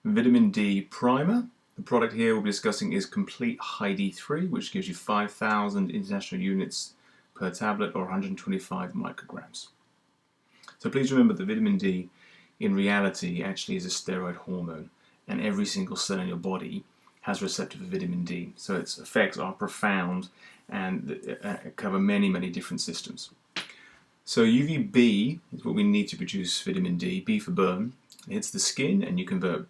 Vitamin D primer. The product here we'll be discussing is Complete High D3, which gives you 5,000 international units per tablet or 125 micrograms. So please remember that vitamin D in reality actually is a steroid hormone, and every single cell in your body has a receptor for vitamin D. So its effects are profound and cover many, many different systems. So UVB is what we need to produce vitamin D, B for burn. It hits the skin and you convert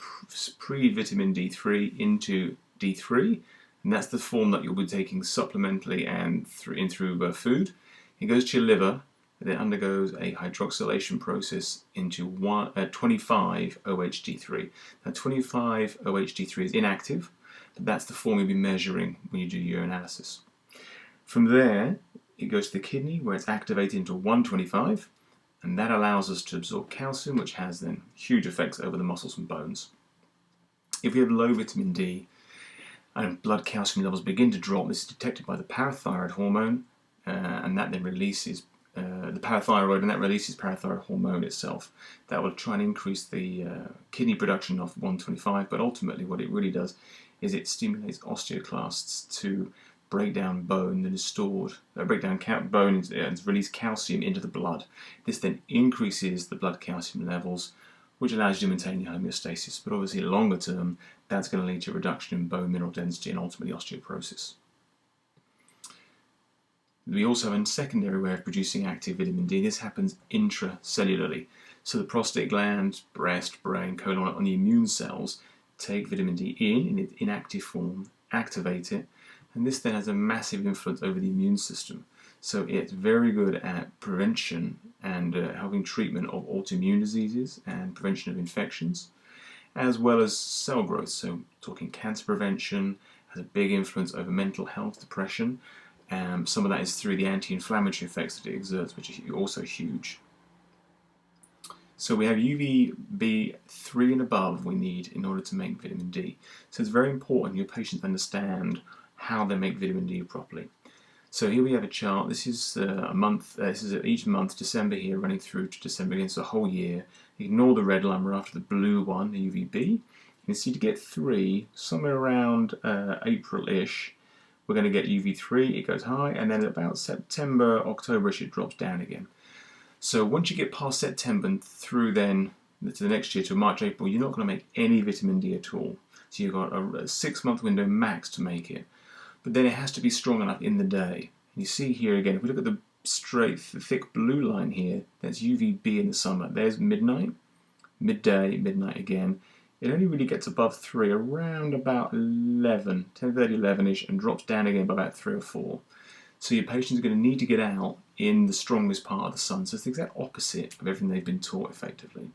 pre-vitamin D3 into D3, and that's the form that you'll be taking supplementally and through food. It goes to your liver, and then undergoes a hydroxylation process into 25-OHD3. Now 25-OHD3 is inactive, but that's the form you'll be measuring when you do your analysis. From there, it goes to the kidney where it's activated into 125, and that allows us to absorb calcium, which has then huge effects over the muscles and bones. If we have low vitamin D and blood calcium levels begin to drop, this is detected by the parathyroid hormone, and that then releases the parathyroid, and that releases parathyroid hormone itself. That will try and increase the kidney production of 125, but ultimately what it really does is it stimulates osteoclasts to break down bone that is stored, bone and release calcium into the blood. This then increases the blood calcium levels, which allows you to maintain your homeostasis. But obviously, longer term, that's going to lead to a reduction in bone mineral density and ultimately osteoporosis. We also have a secondary way of producing active vitamin D. This happens intracellularly. So the prostate gland, breast, brain, colon, and the immune cells take vitamin D in its inactive form, activate it, and this then has a massive influence over the immune system. So it's very good at prevention and helping treatment of autoimmune diseases and prevention of infections, as well as cell growth. So talking cancer prevention, has a big influence over mental health, depression. Some of that is through the anti-inflammatory effects that it exerts, which is also huge. So we have UVB3 and above we need in order to make vitamin D. So it's very important your patients understand how they make vitamin D properly. So here we have a chart. This is a month. This is each month, December here, running through to December again, so a whole year. Ignore the red line. We're after the blue one, the UVB. You can see to get 3, somewhere around April-ish, we're going to get UV3. It goes high, and then about September, October-ish, it drops down again. So once you get past September and through then to the next year, to March, April, you're not going to make any vitamin D at all. So you've got a 6-month window max to make it. But then it has to be strong enough in the day. And you see here again, if we look at the straight, thick blue line here, that's UVB in the summer. There's midnight, midday, midnight again. It only really gets above 3 around about 11, 10:30, 11-ish, and drops down again by about 3 or 4. So your patients are going to need to get out in the strongest part of the sun. So it's the exact opposite of everything they've been taught effectively.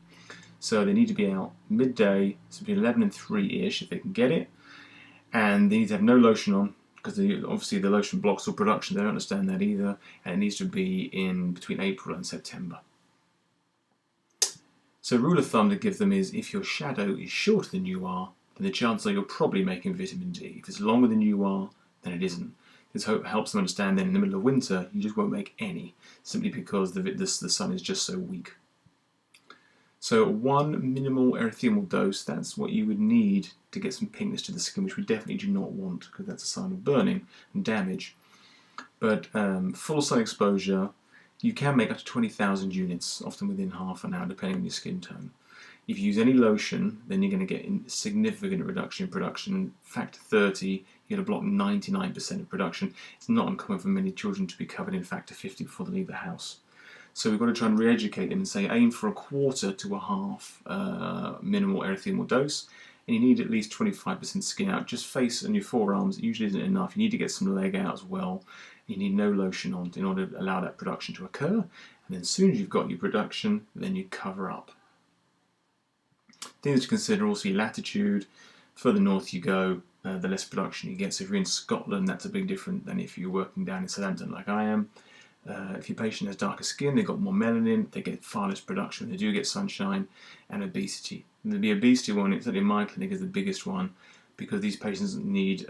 So they need to be out midday, so between 11 and 3-ish if they can get it. And they need to have no lotion on, because obviously the lotion blocks all production. They don't understand that either. And it needs to be in between April and September. So rule of thumb to give them is if your shadow is shorter than you are, then the chances are you're probably making vitamin D. If it's longer than you are, then it isn't. This helps them understand then in the middle of winter you just won't make any, simply because the sun is just so weak. So 1 minimal erythemal dose, that's what you would need to get some pinkness to the skin, which we definitely do not want, because that's a sign of burning and damage. But full sun exposure, you can make up to 20,000 units, often within half an hour, depending on your skin tone. If you use any lotion, then you're going to get a significant reduction in production. Factor 30, you're going to block 99% of production. It's not uncommon for many children to be covered in factor 50 before they leave the house. So we've got to try and re-educate them and say aim for a 1/4 to a half minimal erythemal dose, and you need at least 25% skin out. Just face and your forearms usually isn't enough. You need to get some leg out as well. You need no lotion on in order to allow that production to occur, and then as soon as you've got your production, then you cover up. Things to consider also your latitude. Further north you go, the less production you get. So if you're in Scotland, that's a big difference than if you're working down in Southampton like I am. If your patient has darker skin, they've got more melanin, they get far less production. They do get sunshine and obesity. And the obesity one, certainly in my clinic, is the biggest one, because these patients need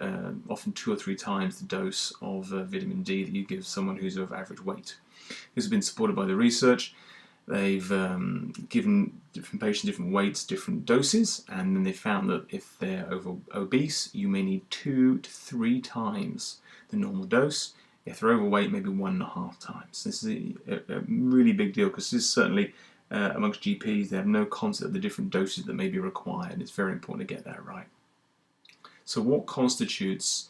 often 2 or 3 times the dose of vitamin D that you give someone who's of average weight. This has been supported by the research, They've given different patients different weights, different doses, and then they found that if they're obese, you may need 2 to 3 times the normal dose. If they're overweight, maybe 1.5 times. This is a really big deal, because this is certainly amongst GPs, they have no concept of the different doses that may be required. It's very important to get that right. So what constitutes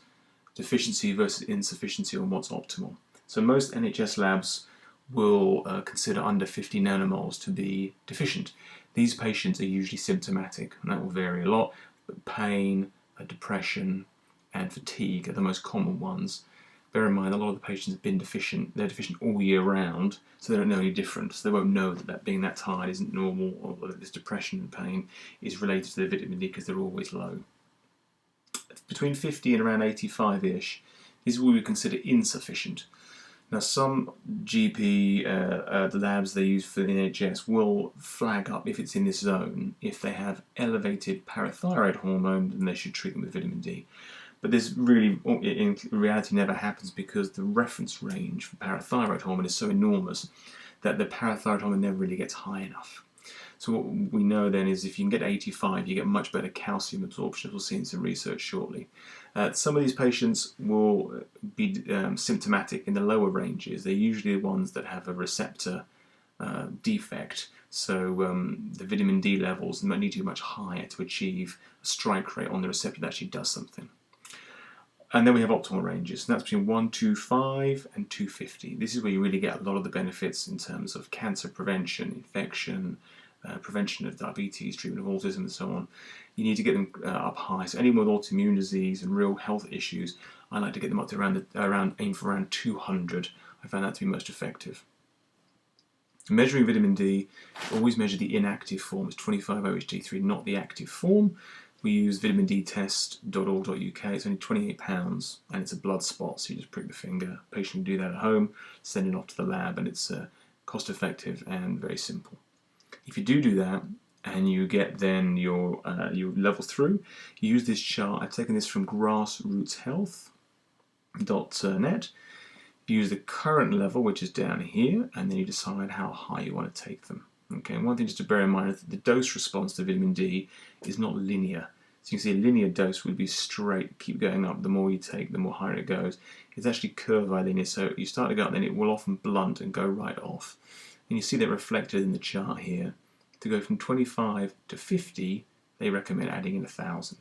deficiency versus insufficiency, and what's optimal? So most NHS labs will consider under 50 nanomoles to be deficient. These patients are usually symptomatic, and that will vary a lot, but pain, depression, and fatigue are the most common ones. Bear in mind, a lot of the patients have been deficient, they're deficient all year round, so they don't know any different. So they won't know that being that tired isn't normal, or that this depression and pain is related to their vitamin D, because they're always low. Between 50 and around 85-ish, this is what we would consider insufficient. Now, some GP labs they use for the NHS will flag up if it's in this zone. If they have elevated parathyroid hormone, then they should treat them with vitamin D. But this really, in reality, never happens, because the reference range for parathyroid hormone is so enormous that the parathyroid hormone never really gets high enough. So what we know then is if you can get 85, you get much better calcium absorption, as we'll see in some research shortly. Some of these patients will be symptomatic in the lower ranges. They're usually the ones that have a receptor defect, so the vitamin D levels might need to be much higher to achieve a strike rate on the receptor that actually does something. And then we have optimal ranges, and that's between 125 and 250. This is where you really get a lot of the benefits in terms of cancer prevention, infection, prevention of diabetes, treatment of autism, and so on. You need to get them up high. So anyone with autoimmune disease and real health issues, I like to get them up to aim for around 200. I found that to be most effective. Measuring vitamin D, always measure the inactive form. It's 25-OHD3, not the active form. We use vitamindtest.org.uk. It's only £28, and it's a blood spot, so you just prick the finger. The patient can do that at home, send it off to the lab, and it's cost effective and very simple. If you do that, and you get then your level through, you use this chart. I've taken this from grassrootshealth.net. You use the current level, which is down here, and then you decide how high you want to take them. Okay, and one thing just to bear in mind is that the dose response to vitamin D is not linear. So you can see a linear dose would be straight, keep going up. The more you take, the more higher it goes. It's actually curve linear, so you start to go up, then it will often blunt and go right off. And you see that reflected in the chart here. To go from 25 to 50, they recommend adding in 1,000.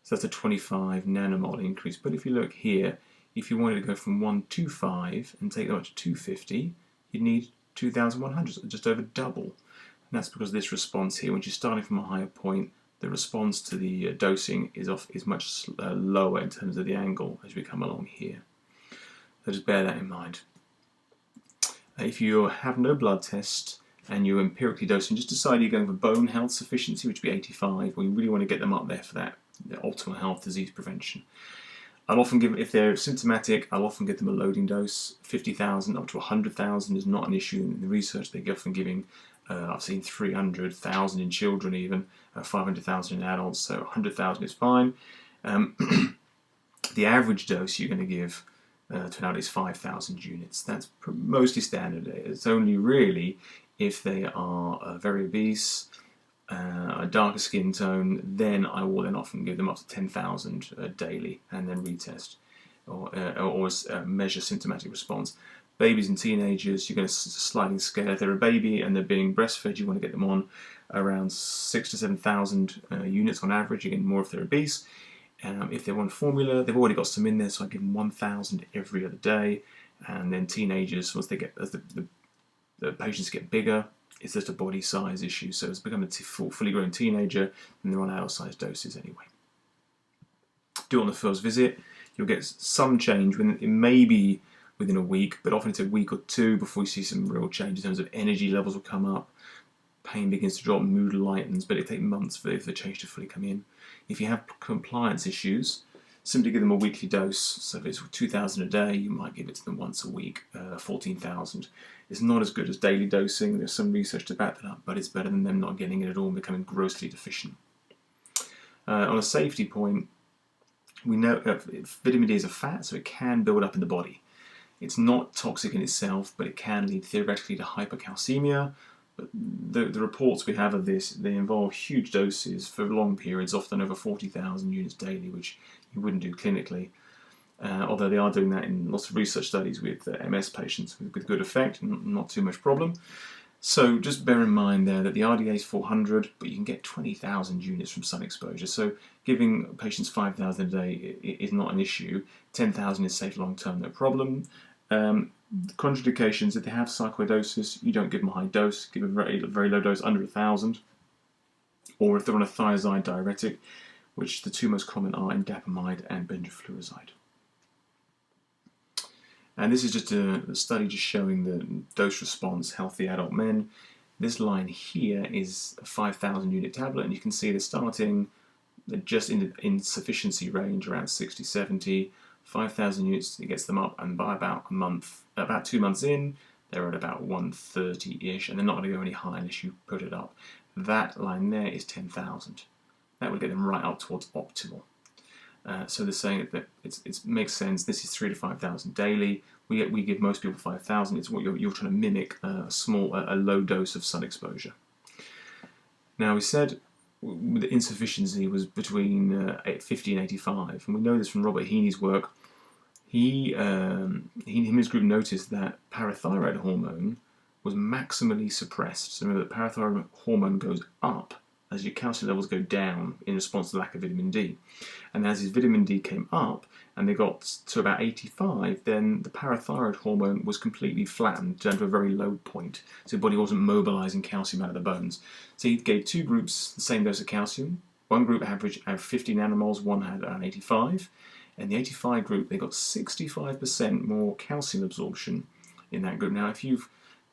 So that's a 25 nanomole increase. But if you look here, if you wanted to go from 125 and take them up to 250, you'd need 2,100, so just over double. And that's because of this response here. When you're starting from a higher point, the response to the dosing is much lower in terms of the angle as we come along here. So just bear that in mind. If you have no blood test and you're empirically dosing, just decide you're going for bone health sufficiency, which would be 85, or you really want to get them up there for that optimal health disease prevention. I'll often give, if they're symptomatic, I'll often give them a loading dose. 50,000 up to 100,000 is not an issue in the research. They're often giving, I've seen 300,000 in children even, 500,000 in adults, so 100,000 is fine. The average dose you're going to give to an adult is 5,000 units. That's mostly standard. It's only really if they are very obese, a darker skin tone, then I will then often give them up to 10,000 daily and then retest or measure symptomatic response. Babies and teenagers, you're going to sliding scale. If they're a baby and they're being breastfed, you want to get them on around 6,000 to 7,000 units on average. Again, more if they're obese. If they're on formula, they've already got some in there, so I give them 1,000 every other day. And then teenagers, once they get, as the patients get bigger, it's just a body size issue. So it's become a fully grown teenager, and they're on adult size doses anyway. Do it on the first visit. You'll get some change. It may be within a week, but often it's a week or two before you see some real change in terms of energy levels will come up, pain begins to drop, mood lightens, but it takes months for the change to fully come in. If you have compliance issues, simply give them a weekly dose. So if it's 2,000 a day, you might give it to them once a week, 14,000. It's not as good as daily dosing. There's some research to back that up, but it's better than them not getting it at all and becoming grossly deficient. On a safety point, we know vitamin D is a fat, so it can build up in the body. It's not toxic in itself, but it can lead theoretically to hypercalcemia. But the reports we have of this, they involve huge doses for long periods, often over 40,000 units daily, which you wouldn't do clinically. Although they are doing that in lots of research studies with MS patients with good effect, not too much problem. So just bear in mind there that the RDA is 400, but you can get 20,000 units from sun exposure. So giving patients 5,000 a day is not an issue. 10,000 is safe long term, no problem. Contraindications: if they have sarcoidosis, you don't give them a high dose. Give a very low dose, under 1,000. Or if they're on a thiazide diuretic, which the two most common are indapamide and benzoyl. And this is just a study just showing the dose response, healthy adult men. This line here is a 5,000 unit tablet, and you can see they're starting just in the insufficiency range, around 60, 70. 5,000 units, it gets them up, and by about 2 months in, they're at about 130-ish, and they're not going to go any higher unless you put it up. That line there is 10,000. That would get them right up towards optimal. So they're saying that it makes sense. This is 3,000 to 5,000 daily. We give most people 5,000. It's what you're trying to mimic a low dose of sun exposure. Now we said the insufficiency was between 50 and 85, and we know this from Robert Heaney's work. He and his group noticed that parathyroid hormone was maximally suppressed. So remember that parathyroid hormone goes up as your calcium levels go down in response to lack of vitamin D. And as his vitamin D came up and they got to about 85, then the parathyroid hormone was completely flattened down to a very low point. So the body wasn't mobilizing calcium out of the bones. So he gave two groups the same dose of calcium. One group averaged 50 nanomoles, one had around 85. And the 85 group, they got 65% more calcium absorption in that group. Now,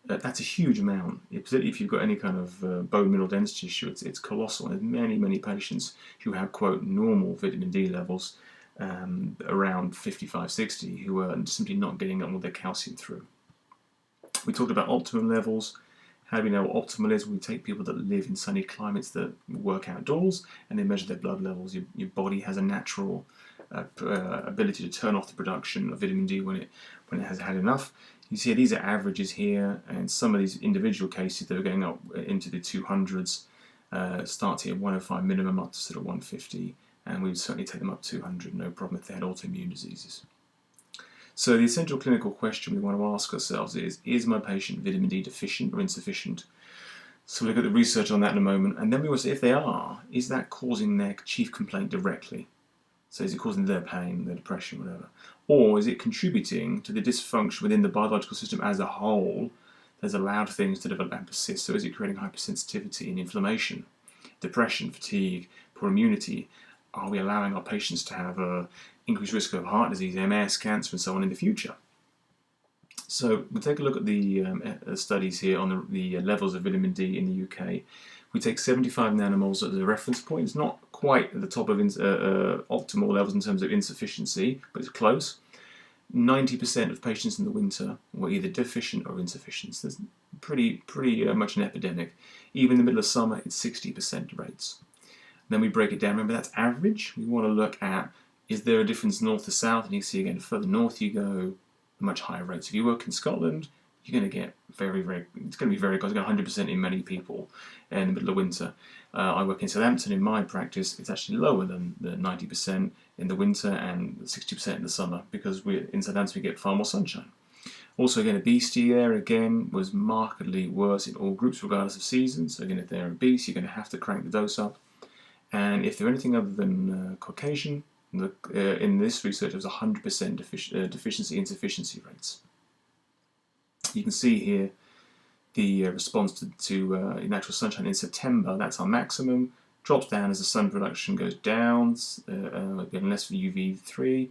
that's a huge amount, particularly if you've got any kind of bone mineral density issue. It's colossal. There's many patients who have, quote, normal vitamin D levels around 55, 60, who are simply not getting all their calcium through. We talked about optimum levels. How do we know what optimal is? We take people that live in sunny climates that work outdoors, and they measure their blood levels. Your body has a natural ability to turn off the production of vitamin D when it has had enough. You see these are averages here, and some of these individual cases that are going up into the 200s start here at 105 minimum up to sort of 150, and we would certainly take them up 200, no problem if they had autoimmune diseases. So the essential clinical question we want to ask ourselves is my patient vitamin D deficient or insufficient? So we'll look at the research on that in a moment, and then we will say if they are, is that causing their chief complaint directly? So is it causing their pain, their depression, whatever? Or is it contributing to the dysfunction within the biological system as a whole that's allowed things to develop and persist? So is it creating hypersensitivity and inflammation, depression, fatigue, poor immunity? Are we allowing our patients to have an increased risk of heart disease, MS, cancer, and so on in the future? So we'll take a look at the studies here on the levels of vitamin D in the UK. We take 75 nanomoles as a reference point. It's not quite at the top of optimal levels in terms of insufficiency, but it's close. 90% of patients in the winter were either deficient or insufficient. So there's pretty much an epidemic. Even in the middle of summer, it's 60% rates. Then we break it down. Remember, that's average. We want to look at, is there a difference north to south? And you can see again, further north you go, much higher rates. If you work in Scotland, you're going to get it's going to be very close. It's going to 100% in many people in the middle of winter. I work in Southampton. In my practice, it's actually lower than the 90% in the winter and 60% in the summer, because in Southampton we get far more sunshine. Also, again, obesity there, again, was markedly worse in all groups, regardless of season. So again, if they're obese, you're going to have to crank the dose up. And if they're anything other than Caucasian, in this research, it was 100% deficiency insufficiency rates. You can see here the response to natural sunshine in September. That's our maximum. Drops down as the sun production goes down, getting less UV3,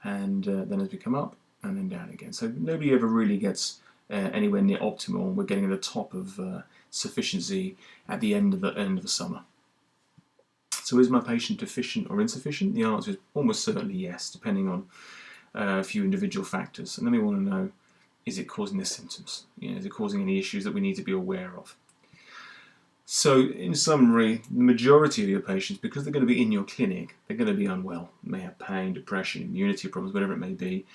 and then as we come up, and then down again. So nobody ever really gets anywhere near optimal. We're getting at the top of sufficiency at the end of the summer. So is my patient deficient or insufficient? The answer is almost certainly yes, depending on a few individual factors. And then we want to know, is it causing their symptoms? Is it causing any issues that we need to be aware of? So in summary, the majority of your patients, because they're going to be in your clinic, they're going to be unwell. They may have pain, depression, immunity problems, whatever it may be.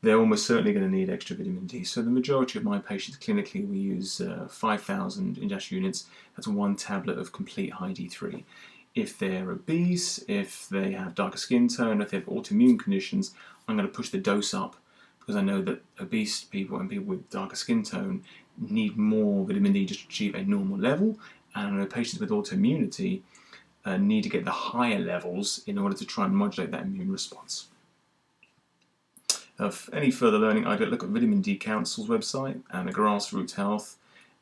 they're almost certainly going to need extra vitamin D. So the majority of my patients clinically, we use 5,000 industrial units. That's 1 tablet of complete high D3. If they're obese, if they have darker skin tone, if they have autoimmune conditions, I'm going to push the dose up, because I know that obese people and people with darker skin tone need more vitamin D just to achieve a normal level, and I know patients with autoimmunity need to get the higher levels in order to try and modulate that immune response. For any further learning, I'd look at Vitamin D Council's website and the Grassroots Health,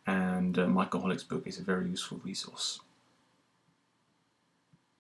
and Michael Hollick's book is a very useful resource.